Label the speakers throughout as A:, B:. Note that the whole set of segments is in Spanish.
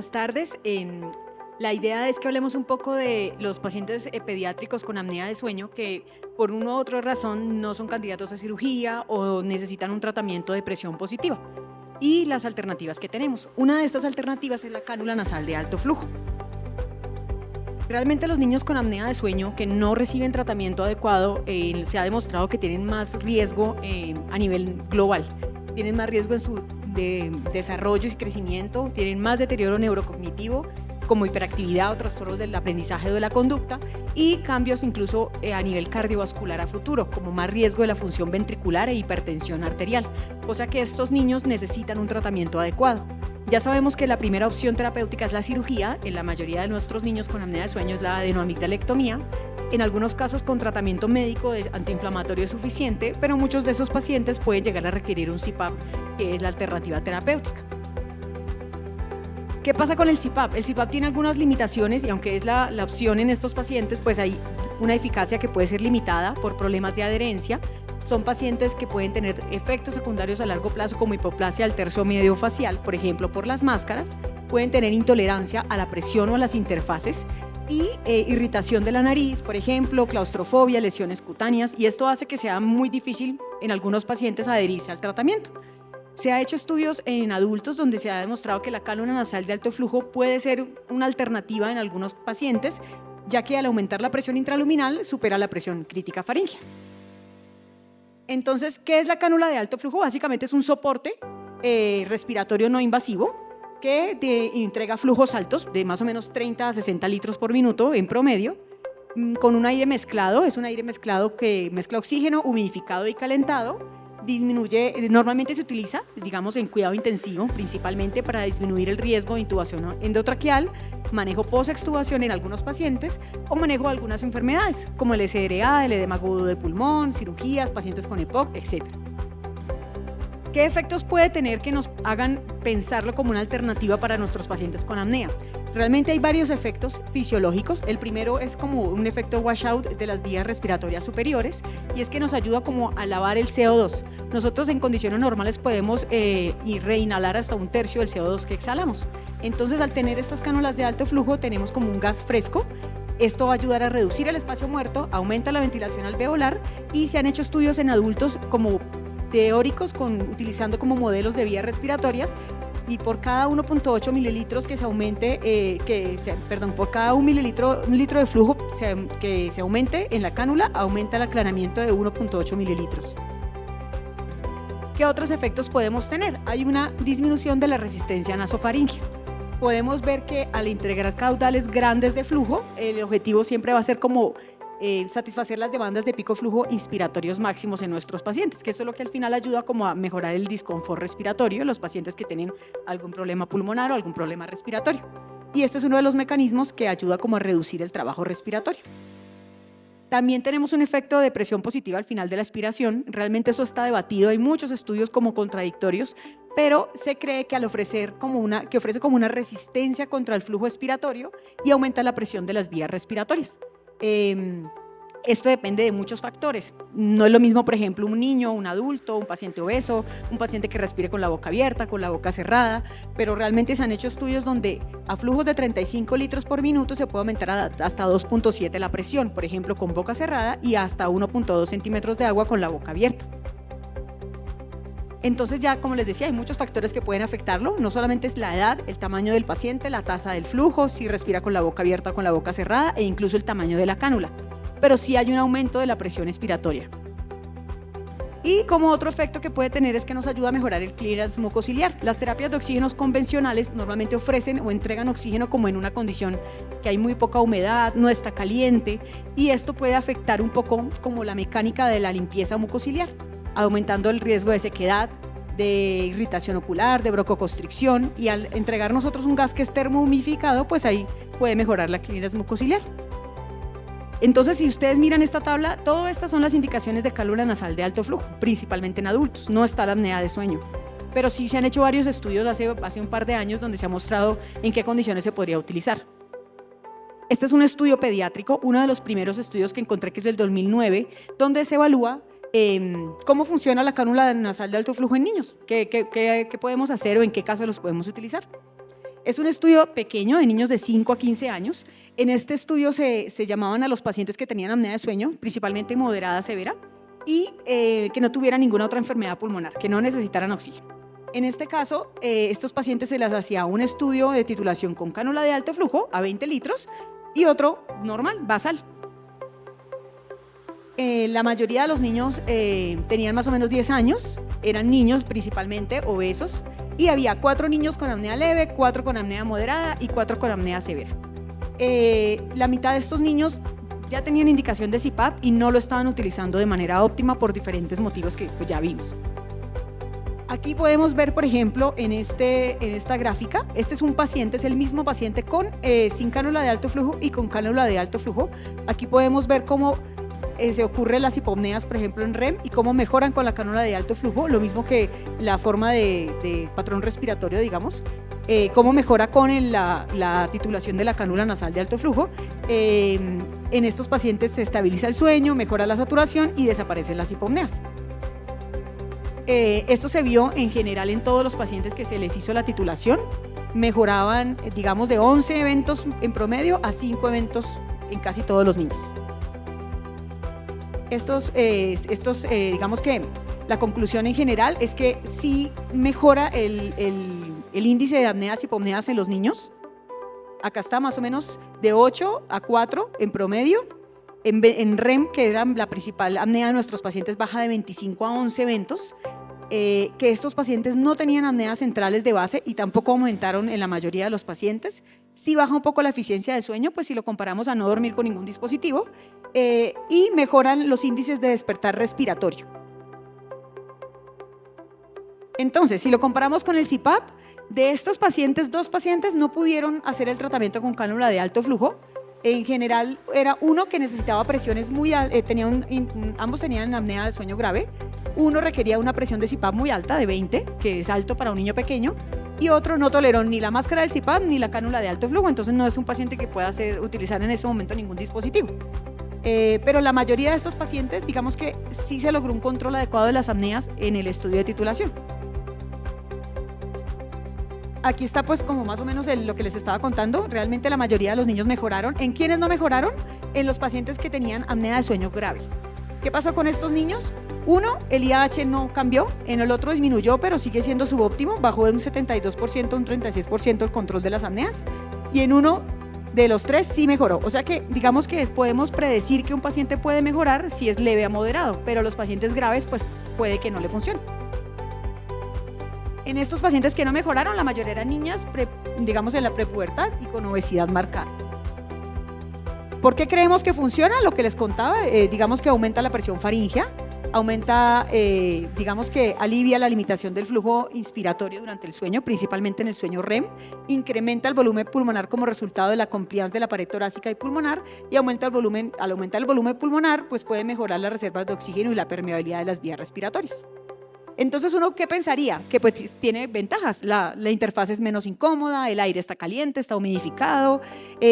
A: buenas tardes. La idea es que hablemos un poco de los pacientes pediátricos con apnea de sueño que por una u otra razón no son candidatos a cirugía o necesitan un tratamiento de presión positiva y las alternativas que tenemos. Una de estas alternativas es la cánula nasal de alto flujo. Realmente los niños con apnea de sueño que no reciben tratamiento adecuado se ha demostrado que tienen más riesgo a nivel global. Tienen más riesgo en su desarrollo y crecimiento, tienen más deterioro neurocognitivo como hiperactividad o trastornos del aprendizaje o de la conducta y cambios incluso a nivel cardiovascular a futuro, como más riesgo de la función ventricular e hipertensión arterial, cosa que estos niños necesitan un tratamiento adecuado. Ya sabemos que la primera opción terapéutica es la cirugía. En la mayoría de nuestros niños con apnea de sueño es la adenoamigdalectomía, en algunos casos con tratamiento médico de antiinflamatorio suficiente, pero muchos de esos pacientes pueden llegar a requerir un CPAP, que es la alternativa terapéutica. ¿Qué pasa con el CPAP? El CPAP tiene algunas limitaciones y aunque es la opción en estos pacientes, pues hay una eficacia que puede ser limitada por problemas de adherencia. Son pacientes que pueden tener efectos secundarios a largo plazo como hipoplasia del tercio medio facial, por ejemplo, por las máscaras. Pueden tener intolerancia a la presión o a las interfaces y irritación de la nariz, por ejemplo, claustrofobia, lesiones cutáneas, y esto hace que sea muy difícil en algunos pacientes adherirse al tratamiento. Se ha hecho estudios en adultos donde se ha demostrado que la cánula nasal de alto flujo puede ser una alternativa en algunos pacientes, ya que al aumentar la presión intraluminal supera la presión crítica faríngea. Entonces, ¿qué es la cánula de alto flujo? Básicamente es un soporte respiratorio no invasivo que entrega flujos altos de más o menos 30 a 60 litros por minuto en promedio, con un aire mezclado. Es un aire mezclado que mezcla oxígeno, humidificado y calentado. Normalmente se utiliza, digamos, en cuidado intensivo, principalmente para disminuir el riesgo de intubación endotraqueal, manejo post-extubación en algunos pacientes o manejo de algunas enfermedades, como el SRA, el edema agudo de pulmón, cirugías, pacientes con EPOC, etc. ¿Qué efectos puede tener que nos hagan pensarlo como una alternativa para nuestros pacientes con apnea? Realmente hay varios efectos fisiológicos. El primero es como un efecto washout de las vías respiratorias superiores y es que nos ayuda como a lavar el CO2. Nosotros en condiciones normales podemos reinhalar hasta un tercio del CO2 que exhalamos. Entonces, al tener estas cánulas de alto flujo tenemos como un gas fresco. Esto va a ayudar a reducir el espacio muerto, aumenta la ventilación alveolar y se han hecho estudios en adultos como teóricos utilizando como modelos de vías respiratorias y por cada 1.8 mililitros que se aumente, por cada un litro de flujo que se aumente en la cánula, aumenta el aclaramiento de 1.8 mililitros. ¿Qué otros efectos podemos tener? Hay una disminución de la resistencia nasofaríngea. Podemos ver que al integrar caudales grandes de flujo, el objetivo siempre va a ser como satisfacer las demandas de pico flujo inspiratorios máximos en nuestros pacientes, que esto es lo que al final ayuda como a mejorar el disconfort respiratorio en los pacientes que tienen algún problema pulmonar o algún problema respiratorio. Y este es uno de los mecanismos que ayuda como a reducir el trabajo respiratorio. También tenemos un efecto de presión positiva al final de la expiración. Realmente eso está debatido, hay muchos estudios como contradictorios, pero se cree que ofrece como una resistencia contra el flujo expiratorio y aumenta la presión de las vías respiratorias. Esto depende de muchos factores. No es lo mismo, por ejemplo, un niño, un adulto, un paciente obeso, un paciente que respire con la boca abierta, con la boca cerrada, pero realmente se han hecho estudios donde a flujos de 35 litros por minuto se puede aumentar hasta 2.7 la presión, por ejemplo, con boca cerrada y hasta 1.2 centímetros de agua con la boca abierta. Entonces ya, como les decía, hay muchos factores que pueden afectarlo, no solamente es la edad, el tamaño del paciente, la tasa del flujo, si respira con la boca abierta o con la boca cerrada e incluso el tamaño de la cánula, pero sí hay un aumento de la presión expiratoria. Y como otro efecto que puede tener es que nos ayuda a mejorar el clearance mucociliar. Las terapias de oxígenos convencionales normalmente ofrecen o entregan oxígeno como en una condición que hay muy poca humedad, no está caliente y esto puede afectar un poco como la mecánica de la limpieza mucociliar, aumentando el riesgo de sequedad, de irritación ocular, de broncoconstricción y al entregar nosotros un gas que es termohumidificado, pues ahí puede mejorar la clearance mucociliar. Entonces, si ustedes miran esta tabla, todas estas son las indicaciones de cánula nasal de alto flujo, principalmente en adultos, no está la apnea de sueño. Pero sí se han hecho varios estudios hace un par de años donde se ha mostrado en qué condiciones se podría utilizar. Este es un estudio pediátrico, uno de los primeros estudios que encontré que es del 2009, donde se evalúa cómo funciona la cánula nasal de alto flujo en niños, qué podemos hacer o en qué casos los podemos utilizar. Es un estudio pequeño de niños de 5 a 15 años. En este estudio se llamaban a los pacientes que tenían apnea de sueño, principalmente moderada severa, y que no tuvieran ninguna otra enfermedad pulmonar, que no necesitaran oxígeno. En este caso, estos pacientes se les hacía un estudio de titulación con cánula de alto flujo a 20 litros y otro normal, basal. La mayoría de los niños tenían más o menos 10 años, eran niños principalmente obesos, y había 4 niños con apnea leve, 4 con apnea moderada y 4 con apnea severa. La mitad de estos niños ya tenían indicación de CPAP y no lo estaban utilizando de manera óptima por diferentes motivos que pues, ya vimos. Aquí podemos ver, por ejemplo, en esta gráfica, este es un paciente, es el mismo paciente sin cánula de alto flujo y con cánula de alto flujo. Aquí podemos ver cómo se ocurren las hipopneas, por ejemplo, en REM y cómo mejoran con la cánula de alto flujo, lo mismo que la forma de patrón respiratorio, digamos, cómo mejora con la titulación de la cánula nasal de alto flujo. En estos pacientes se estabiliza el sueño, mejora la saturación y desaparecen las hipopneas. Esto se vio en general en todos los pacientes que se les hizo la titulación, mejoraban, digamos, de 11 eventos en promedio a 5 eventos en casi todos los niños. Digamos que la conclusión en general es que sí mejora el índice de apneas y hipopneas en los niños. Acá está más o menos de 8 a 4 en promedio. En REM, que era la principal apnea de nuestros pacientes, baja de 25 a 11 eventos. Que estos pacientes no tenían apneas centrales de base y tampoco aumentaron en la mayoría de los pacientes. Sí baja un poco la eficiencia de sueño, pues si lo comparamos a no dormir con ningún dispositivo, y mejoran los índices de despertar respiratorio. Entonces, si lo comparamos con el CPAP, de estos pacientes, 2 pacientes no pudieron hacer el tratamiento con cánula de alto flujo. En general, era uno que necesitaba presiones muy altas, ambos tenían apnea de sueño grave. Uno requería una presión de CPAP muy alta, de 20, que es alto para un niño pequeño, y otro no toleró ni la máscara del CPAP ni la cánula de alto flujo, entonces no es un paciente que pueda utilizar en este momento ningún dispositivo. Pero la mayoría de estos pacientes, digamos que sí se logró un control adecuado de las apneas en el estudio de titulación. Aquí está pues como más o menos lo que les estaba contando. Realmente la mayoría de los niños mejoraron. ¿En quiénes no mejoraron? En los pacientes que tenían apnea de sueño grave. ¿Qué pasó con estos niños? Uno, el IAH no cambió, en el otro disminuyó, pero sigue siendo subóptimo, bajó de un 72% a un 36% el control de las apneas, y en uno de los 3 sí mejoró. O sea que digamos que podemos predecir que un paciente puede mejorar si es leve a moderado, pero los pacientes graves pues puede que no le funcione. En estos pacientes que no mejoraron, la mayoría eran niñas, digamos en la prepubertad y con obesidad marcada. ¿Por qué creemos que funciona? Lo que les contaba, digamos que aumenta la presión faríngea, aumenta, digamos que alivia la limitación del flujo inspiratorio durante el sueño, principalmente en el sueño REM, incrementa el volumen pulmonar como resultado de la compliance de la pared torácica y pulmonar, y al aumentar el volumen pulmonar, pues puede mejorar las reservas de oxígeno y la permeabilidad de las vías respiratorias. Entonces, ¿uno qué pensaría? Que pues tiene ventajas, la interfaz es menos incómoda, el aire está caliente, está humidificado,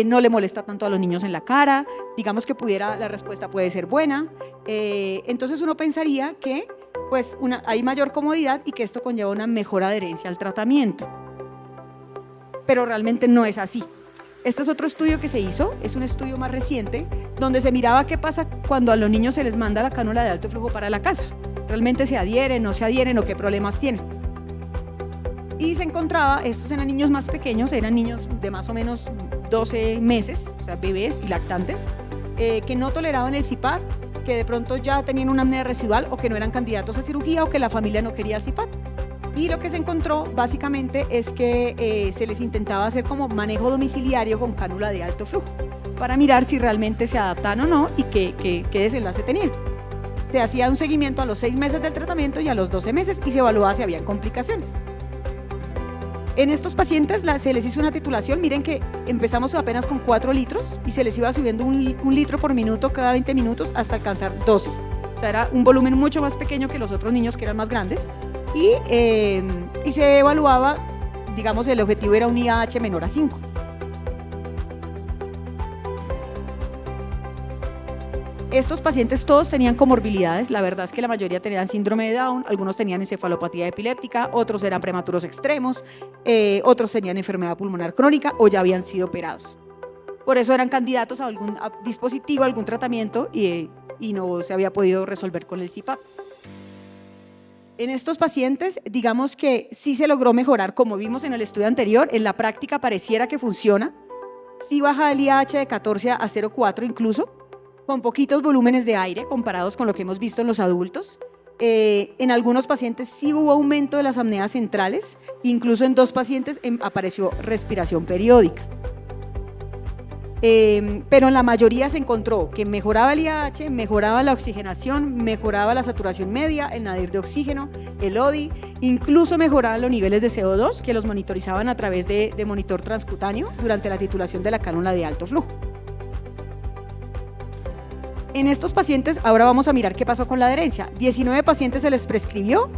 A: no le molesta tanto a los niños en la cara, digamos que la respuesta puede ser buena. Entonces uno pensaría que pues, hay mayor comodidad y que esto conlleva una mejor adherencia al tratamiento. Pero realmente no es así. Este es otro estudio que se hizo, es un estudio más reciente, donde se miraba qué pasa cuando a los niños se les manda la cánula de alto flujo para la casa. ¿Realmente se adhieren, no se adhieren o qué problemas tienen? Y se encontraba, estos eran niños más pequeños, eran niños de más o menos 12 meses, o sea, bebés y lactantes, que no toleraban el CPAP, que de pronto ya tenían una apnea residual o que no eran candidatos a cirugía o que la familia no quería CPAP. Y lo que se encontró básicamente es que se les intentaba hacer como manejo domiciliario con cánula de alto flujo para mirar si realmente se adaptaban o no y qué desenlace tenían. Se hacía un seguimiento a los 6 meses del tratamiento y a los 12 meses y se evaluaba si habían complicaciones. En estos pacientes se les hizo una titulación, miren que empezamos apenas con 4 litros y se les iba subiendo un litro por minuto cada 20 minutos hasta alcanzar 12. O sea, era un volumen mucho más pequeño que los otros niños que eran más grandes y se evaluaba, digamos, el objetivo era un IAH menor a 5. Estos pacientes todos tenían comorbilidades, la verdad es que la mayoría tenían síndrome de Down, algunos tenían encefalopatía epiléptica, otros eran prematuros extremos, otros tenían enfermedad pulmonar crónica o ya habían sido operados. Por eso eran candidatos a algún dispositivo, a algún tratamiento y no se había podido resolver con el CPAP. En estos pacientes, digamos que sí se logró mejorar, como vimos en el estudio anterior, en la práctica pareciera que funciona, sí baja el IAH de 14 a 0,4 incluso, con poquitos volúmenes de aire comparados con lo que hemos visto en los adultos. En algunos pacientes sí hubo aumento de las apneas centrales, incluso en 2 pacientes apareció respiración periódica. Pero en la mayoría se encontró que mejoraba el IAH, mejoraba la oxigenación, mejoraba la saturación media, el nadir de oxígeno, el ODI, incluso mejoraban los niveles de CO2 que los monitorizaban a través de monitor transcutáneo durante la titulación de la cánula de alto flujo. En estos pacientes, ahora vamos a mirar qué pasó con la adherencia. 19 pacientes se les prescribió,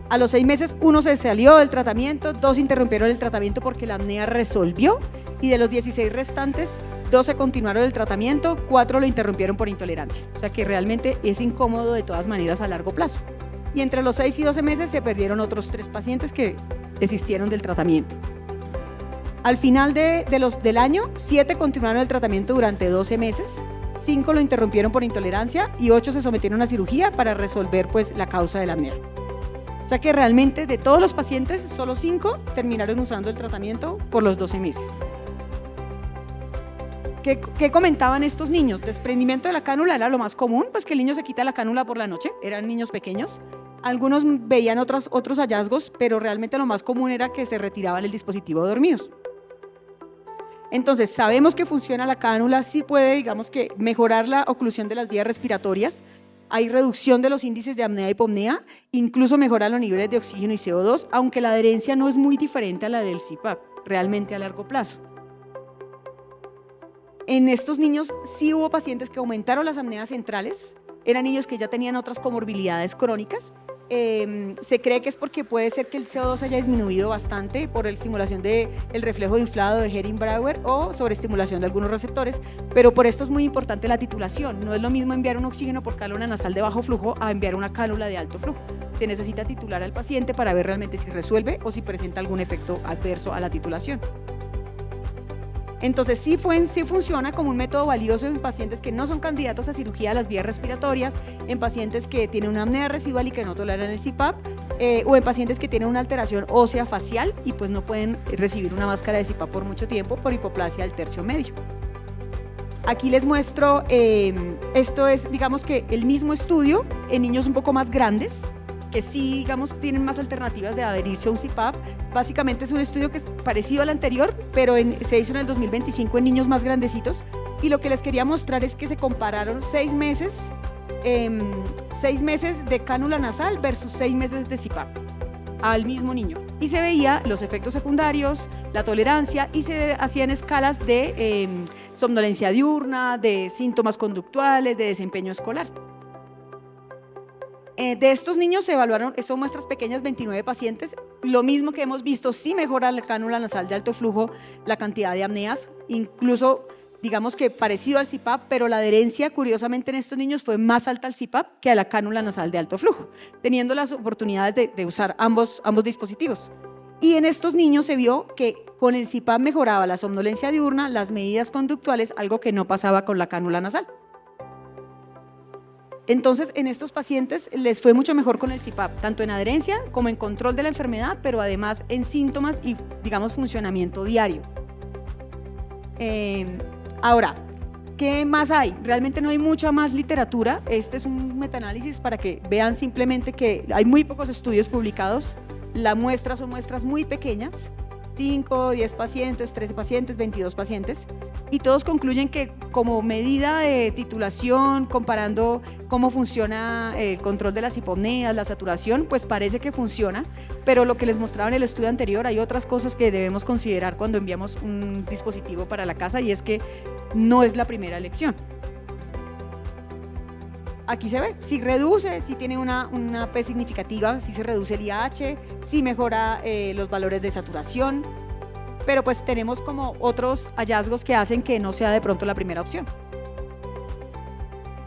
A: a los 6 meses 1 se salió del tratamiento, 2 interrumpieron el tratamiento porque la apnea resolvió y de los 16 restantes, 2 se continuaron el tratamiento, 4 lo interrumpieron por intolerancia. O sea que realmente es incómodo de todas maneras a largo plazo. Y entre los 6 y 12 meses se perdieron otros 3 pacientes que desistieron del tratamiento. Al final del año, 7 continuaron el tratamiento durante 12 meses, 5 lo interrumpieron por intolerancia y 8 se sometieron a cirugía para resolver pues, la causa de la apnea. O sea que realmente de todos los pacientes, solo 5 terminaron usando el tratamiento por los 12 meses. ¿Qué comentaban estos niños? Desprendimiento de la cánula era lo más común, pues que el niño se quita la cánula por la noche, eran niños pequeños. Algunos veían otros hallazgos, pero realmente lo más común era que se retiraban el dispositivo dormidos. Entonces, sabemos que funciona la cánula, sí puede, digamos que, mejorar la oclusión de las vías respiratorias, hay reducción de los índices de apnea y hipopnea, incluso mejora los niveles de oxígeno y CO2, aunque la adherencia no es muy diferente a la del CPAP, realmente a largo plazo. En estos niños sí hubo pacientes que aumentaron las apneas centrales, eran niños que ya tenían otras comorbilidades crónicas. Se cree que es porque puede ser que el CO2 haya disminuido bastante por la estimulación del reflejo inflado de Hering-Brauer o sobreestimulación de algunos receptores, pero por esto es muy importante la titulación. No es lo mismo enviar un oxígeno por cánula nasal de bajo flujo a enviar una cánula de alto flujo. Se necesita titular al paciente para ver realmente si resuelve o si presenta algún efecto adverso a la titulación. Entonces sí funciona como un método valioso en pacientes que no son candidatos a cirugía de las vías respiratorias, en pacientes que tienen una apnea residual y que no toleran el CPAP, o en pacientes que tienen una alteración ósea facial y pues no pueden recibir una máscara de CPAP por mucho tiempo por hipoplasia del tercio medio. Aquí les muestro, esto es digamos que el mismo estudio en niños un poco más grandes, que sí, digamos, tienen más alternativas de adherirse a un CPAP. Básicamente es un estudio que es parecido al anterior, pero se hizo en el 2025 en niños más grandecitos, y lo que les quería mostrar es que se compararon 6 meses de cánula nasal versus 6 meses de CPAP al mismo niño, y se veía los efectos secundarios, la tolerancia, y se hacían escalas de somnolencia diurna, de síntomas conductuales, de desempeño escolar. De estos niños se evaluaron, son muestras pequeñas, 29 pacientes, lo mismo que hemos visto, sí mejora la cánula nasal de alto flujo, la cantidad de apneas, incluso digamos que parecido al CPAP, pero la adherencia curiosamente en estos niños fue más alta al CPAP que a la cánula nasal de alto flujo, teniendo las oportunidades de usar ambos dispositivos. Y en estos niños se vio que con el CPAP mejoraba la somnolencia diurna, las medidas conductuales, algo que no pasaba con la cánula nasal. Entonces, en estos pacientes les fue mucho mejor con el CPAP, tanto en adherencia como en control de la enfermedad, pero además en síntomas y, digamos, funcionamiento diario. Ahora, ¿qué más hay? Realmente no hay mucha más literatura. Este es un metaanálisis para que vean simplemente que hay muy pocos estudios publicados. Las muestras son muestras muy pequeñas, 5, 10 pacientes, 13 pacientes, 22 pacientes, y todos concluyen que como medida de titulación, comparando cómo funciona el control de las hipopneas, la saturación, pues parece que funciona, pero lo que les mostraba en el estudio anterior, hay otras cosas que debemos considerar cuando enviamos un dispositivo para la casa, y es que no es la primera elección. Aquí se ve, si reduce, si tiene una P significativa, si se reduce el IAH, si mejora los valores de saturación, pero pues tenemos como otros hallazgos que hacen que no sea de pronto la primera opción.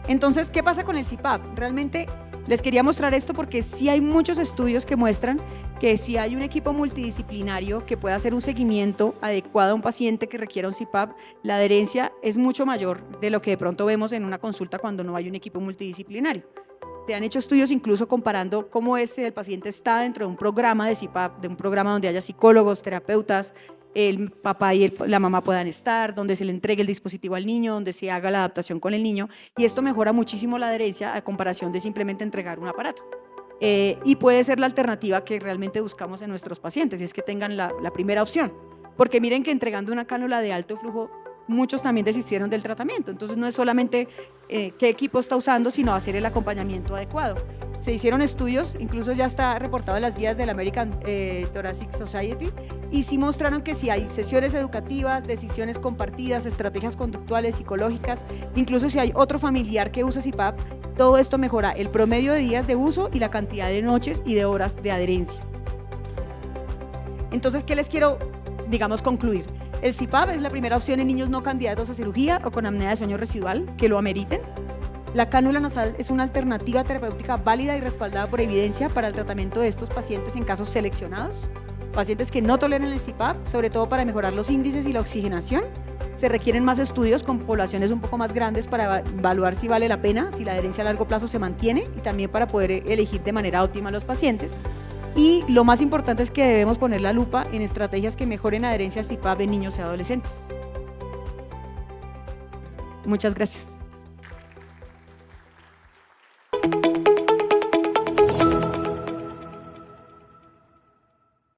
A: Entonces, ¿qué pasa con el CPAP? Realmente les quería mostrar esto porque sí hay muchos estudios que muestran que si hay un equipo multidisciplinario que pueda hacer un seguimiento adecuado a un paciente que requiera un CPAP, la adherencia es mucho mayor de lo que de pronto vemos en una consulta cuando no hay un equipo multidisciplinario. Se han hecho estudios incluso comparando cómo el paciente está dentro de un programa de CPAP, de un programa donde haya psicólogos, terapeutas, el papá y la mamá puedan estar, donde se le entregue el dispositivo al niño, donde se haga la adaptación con el niño, y esto mejora muchísimo la adherencia a comparación de simplemente entregar un aparato. Y puede ser la alternativa que realmente buscamos en nuestros pacientes, y es que tengan la primera opción, porque miren que entregando una cánula de alto flujo, muchos también desistieron del tratamiento. Entonces no es solamente qué equipo está usando, sino hacer el acompañamiento adecuado. Se hicieron estudios, incluso ya está reportado en las guías del American Thoracic Society, y sí mostraron que si hay sesiones educativas, decisiones compartidas, estrategias conductuales, psicológicas, incluso si hay otro familiar que usa CPAP, todo esto mejora el promedio de días de uso y la cantidad de noches y de horas de adherencia. Entonces, ¿qué les quiero, digamos, concluir? El CPAP es la primera opción en niños no candidatos a cirugía o con apnea de sueño residual que lo ameriten. La cánula nasal es una alternativa terapéutica válida y respaldada por evidencia para el tratamiento de estos pacientes en casos seleccionados. Pacientes que no toleran el CPAP, sobre todo para mejorar los índices y la oxigenación. Se requieren más estudios con poblaciones un poco más grandes para evaluar si vale la pena, si la adherencia a largo plazo se mantiene y también para poder elegir de manera óptima a los pacientes. Y lo más importante es que debemos poner la lupa en estrategias que mejoren adherencia al CPAP en niños y adolescentes. Muchas gracias.